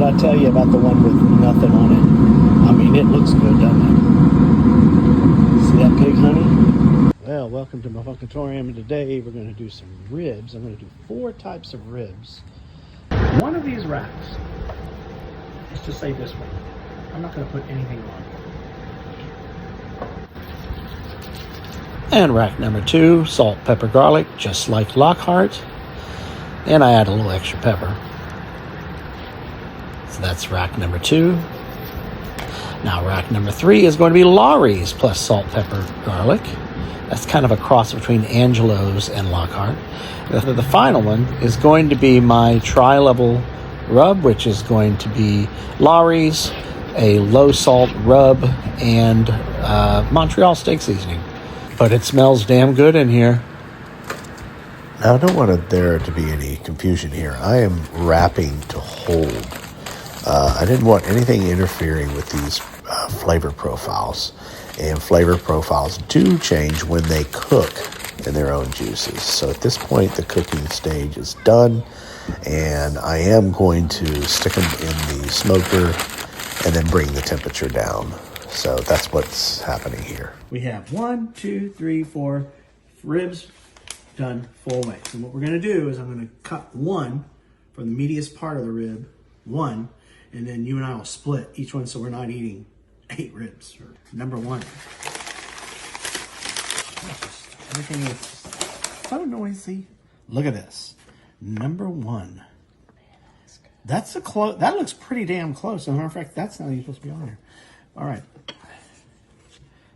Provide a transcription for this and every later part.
I tell you about the one with nothing on it? I mean, it looks good, doesn't it? See that pig, honey? Well, welcome to my Funkatorium, and today we're going to do some ribs. I'm going to do 4 types of ribs. One of these racks, let's just say this one, I'm not going to put anything on. And rack number 2, salt, pepper, garlic, just like Lockhart. And I add a little extra pepper. So that's rack number 2. Now rack number 3 is going to be Lawreys plus salt, pepper, garlic. That's kind of a cross between Angelo's and Lockhart. The final one is going to be my tri-level rub, which is going to be Lawreys, a low salt rub, and Montreal steak seasoning. But it smells damn good in here. Now, I don't want there to be any confusion here. I am wrapping to hold. I didn't want anything interfering with these flavor profiles. And flavor profiles do change when they cook in their own juices. So at this point, the cooking stage is done. And I am going to stick them in the smoker and then bring the temperature down. So that's what's happening here. We have 1, 2, 3, 4 ribs done full weight. And what we're going to do is I'm going to cut one from the meatiest part of the rib, one, and then you and I will split each one so we're not eating 8 ribs. Number 1. Everything is so noisy. Look at this. Number 1. That's a close. That looks pretty damn close. As a matter of fact, that's not even supposed to be on here. All right.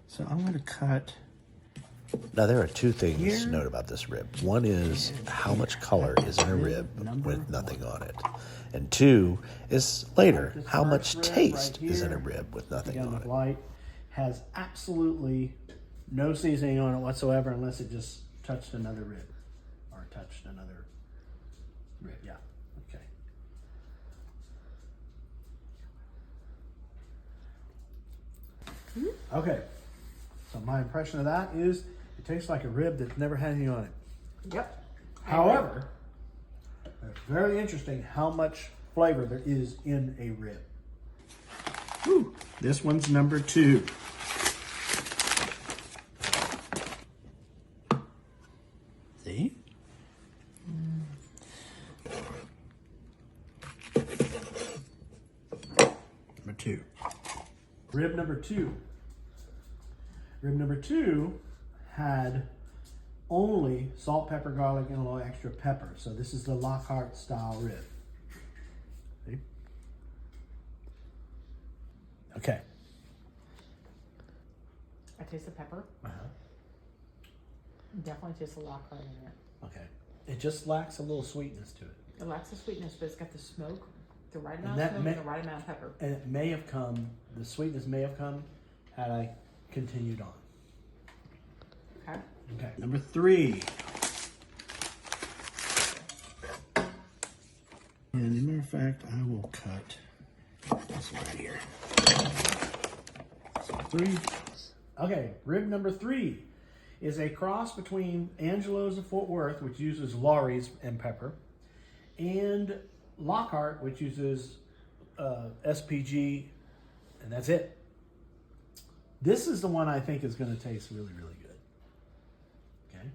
So I'm going to cut. Now, there are 2 things to note about this rib. One is how much color is in a rib with nothing on it. And 2 is later, how much taste is in a rib with nothing on it. Light has absolutely no seasoning on it whatsoever unless it just touched another rib. Or touched another rib, yeah. Okay. Okay. So my impression of that is it tastes like a rib that's never had anything on it. Yep. However, it's very interesting how much flavor there is in a rib. Whew. This one's number 2. See? Number 2. Rib number 2. Rib number 2 had only salt, pepper, garlic, and a little extra pepper. So this is the Lockhart style rib. See? Okay. I taste the pepper. Definitely taste the Lockhart in it. Okay. It just lacks a little sweetness to it. It lacks the sweetness, but it's got the smoke, the right And amount that of smoke, may- and the right amount of pepper. And it may have come, the sweetness may have come had I continued on. Okay. Okay. Number 3. And as a matter of fact, I will cut this one right here. So 3. Okay, rib number 3 is a cross between Angelo's of Fort Worth, which uses Lawreys and pepper, and Lockhart, which uses SPG, and that's it. This is the one I think is going to taste really, really good. Okay.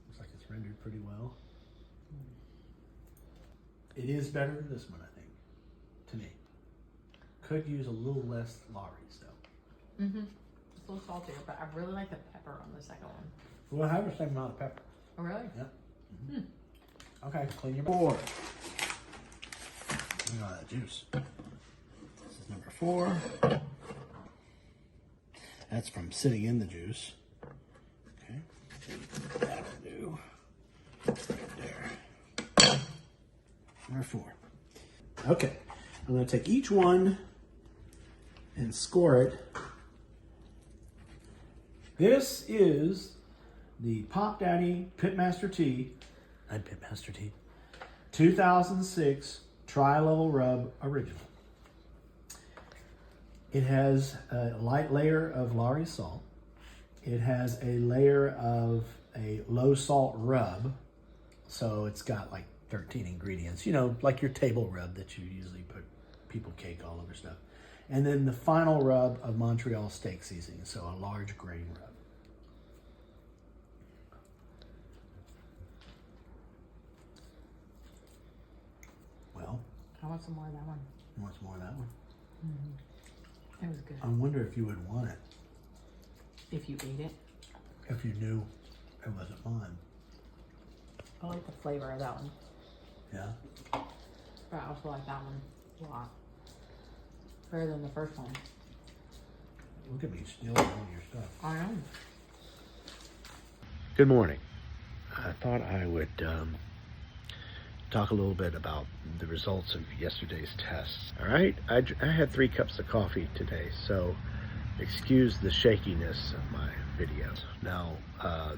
Looks like it's rendered pretty well. It is better than this one, I think, to me. Could use a little less Lawreys, though. Mm-hmm. It's a little saltier, but I really like the pepper on the second one. We'll have the same amount of pepper. Oh, really? Yeah. Mm-hmm. Okay, clean your 4. Look at all that juice. This is number 4. That's from sitting in the juice. Okay. That'll do. Right there. Number 4. Okay. I'm going to take each one and score it. This is the Pop Daddy Pitmaster Tea, not Pitmaster Tea, 2006 Tri-Level Rub Original. It has a light layer of Lawry's salt. It has a layer of a low salt rub. So it's got like 13 ingredients. You know, like your table rub that you usually put people cake all over stuff. And then the final rub of Montreal steak seasoning, so a large grain rub. Well, I want some more of that one. you want some more of that one? It was good. I wonder if you would want it If you ate it. if you knew it wasn't mine. I like the flavor of that one. Yeah? But I also like that one a lot. Better than the first one. Look at me stealing all your stuff. I know. Good morning. I thought I would talk a little bit about the results of yesterday's tests. All right, I had 3 cups of coffee today, so excuse the shakiness of my videos. Now,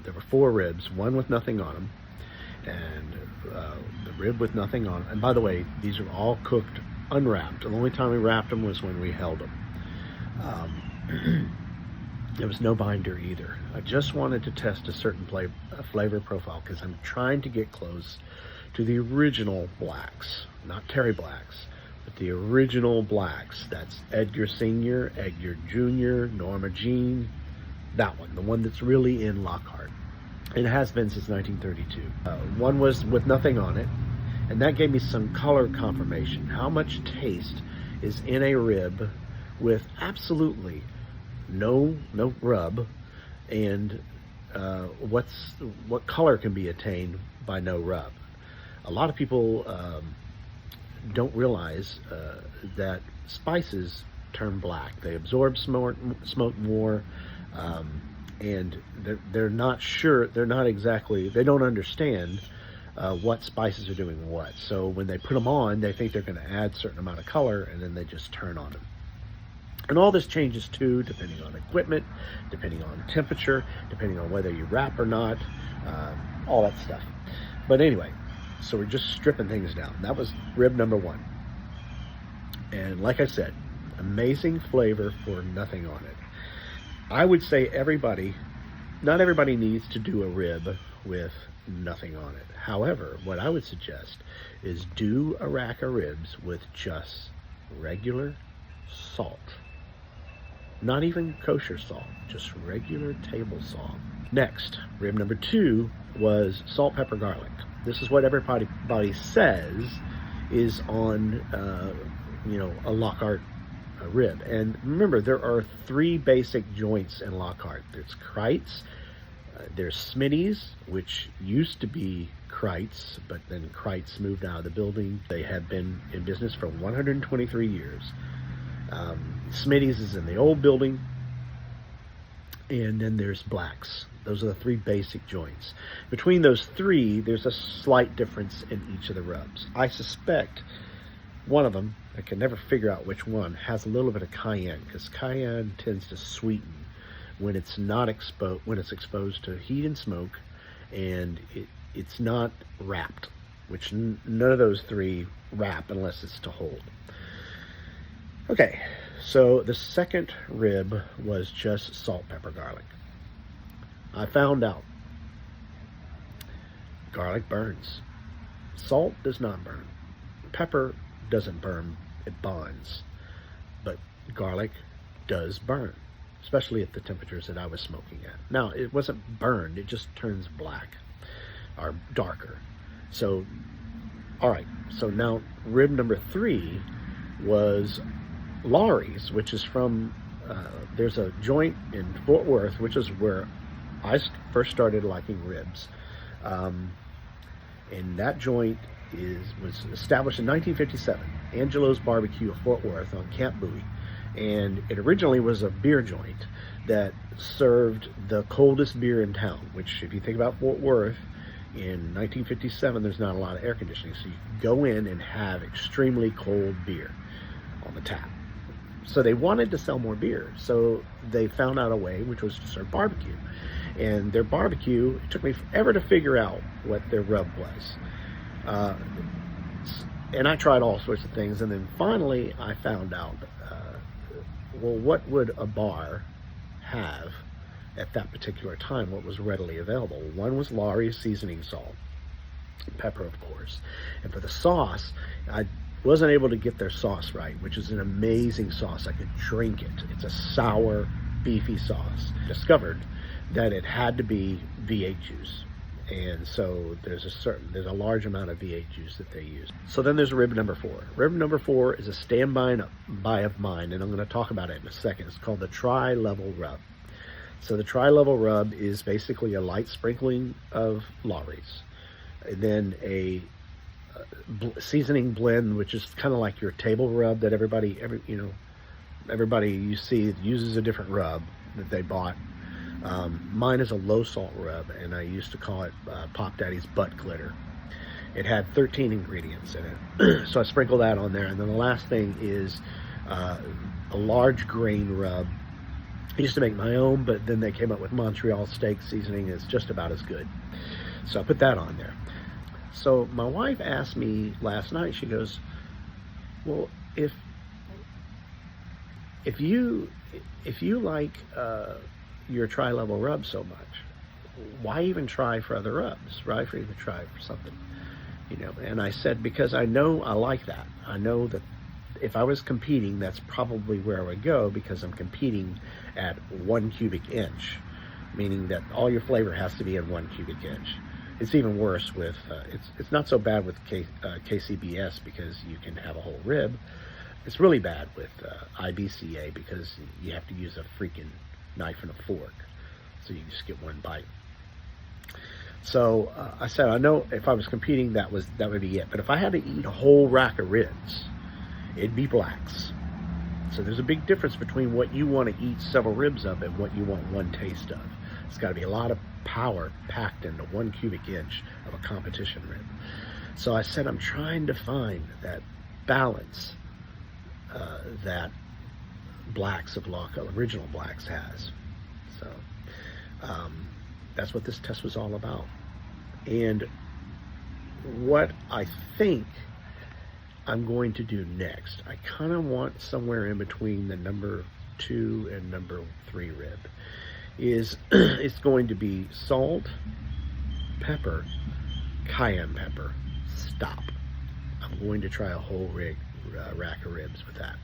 there were 4 ribs, one with nothing on them, and the rib with nothing on it. And by the way, these are all cooked unwrapped. The only time we wrapped them was when we held them. There was no binder either. I just wanted to test a certain flavor profile because I'm trying to get close to the original blacks, not Terry Blacks, but the original blacks. That's Edgar Sr., Edgar Jr., Norma Jean, that one, the one that's really in Lockhart. It has been since 1932. One was with nothing on it, and that gave me some color confirmation. How much taste is in a rib with absolutely no rub, and what color can be attained by no rub. A lot of people don't realize that spices turn black. They absorb smoke more, and they're not sure, they don't understand what spices are doing what. So when they put them on, they think they're going to add a certain amount of color, and then they just turn on them. And all this changes too, depending on equipment, depending on temperature, depending on whether you wrap or not, all that stuff. But anyway, so we're just stripping things down. That was rib number 1. And like I said, amazing flavor for nothing on it. I would say not everybody needs to do a rib with nothing on it. However, what I would suggest is do a rack of ribs with just regular salt. Not even kosher salt, just regular table salt. Next, rib number 2 was salt, pepper, garlic. This is what everybody says is on, a Lockhart rib. And remember, there are 3 basic joints in Lockhart. There's Kreitz, there's Smitty's, which used to be Kreitz, but then Kreitz moved out of the building. They have been in business for 123 years. Smitty's is in the old building, and then there's Black's. Those are the 3 basic joints. Between those 3, there's a slight difference in each of the rubs. I suspect one of them, I can never figure out which one, has a little bit of cayenne, because cayenne tends to sweeten when it's not exposed to heat and smoke, and it's not wrapped, which none of those 3 wrap unless it's to hold. Okay, so the second rib was just salt, pepper, garlic. I found out garlic burns. Salt does not burn. Pepper doesn't burn, it bonds. But garlic does burn, especially at the temperatures that I was smoking at. Now, it wasn't burned, it just turns black or darker. So, all right, so now rib number 3 was Lawreys, which is from, there's a joint in Fort Worth, which is where I first started liking ribs. And that joint was established in 1957, Angelo's Barbecue of Fort Worth on Camp Bowie. And it originally was a beer joint that served the coldest beer in town, which if you think about Fort Worth, in 1957, there's not a lot of air conditioning, so you can go in and have extremely cold beer on the tap. So they wanted to sell more beer, so they found out a way, which was to serve barbecue. And their barbecue, it took me forever to figure out what their rub was. And I tried all sorts of things, and then finally I found out, what would a bar have at that particular time, what was readily available? One was Lawreys seasoning salt, pepper, of course. And for the sauce, I wasn't able to get their sauce right, which is an amazing sauce. I could drink it. It's a sour, beefy sauce. Discovered that it had to be V8 juice. And so there's a large amount of V8 juice that they use. So then there's rib number 4. Rib number 4 is a standby of mine, and I'm going to talk about it in a second. It's called the tri-level rub. So the tri-level rub is basically a light sprinkling of Lawreys, and then a seasoning blend, which is kind of like your table rub that everybody you see uses a different rub that they bought. Mine is a low salt rub, and I used to call it POPDADDY'S butt glitter. It had 13 ingredients in it, so I sprinkle that on there. And then the last thing is a large grain rub. I used to make my own, but then they came up with Montreal steak seasoning. It's just about as good, so I put that on there. So my wife asked me last night, she goes, well, if you like your tri-level rub so much, why even try for other rubs, right? For you to try for something, and I said, because I know I like that. I know that if I was competing, that's probably where I would go, because I'm competing at 1 cubic inch, meaning that all your flavor has to be in 1 cubic inch. It's even worse with, it's not so bad with KCBS because you can have a whole rib. It's really bad with IBCA because you have to use a freaking knife and a fork, so you just get one bite. So I said, I know if I was competing, that would be it. But if I had to eat a whole rack of ribs, it'd be blacks. So there's a big difference between what you want to eat several ribs of and what you want one taste of. It's got to be a lot of power packed into 1 cubic inch of a competition rib. So I said, I'm trying to find that balance that blacks of Lockhart, original blacks, has. So that's what this test was all about. And what I think I'm going to do next, I kind of want somewhere in between the number 2 and number 3 rib, is it's going to be salt, pepper, cayenne pepper. Stop. I'm going to try a whole rack of ribs with that.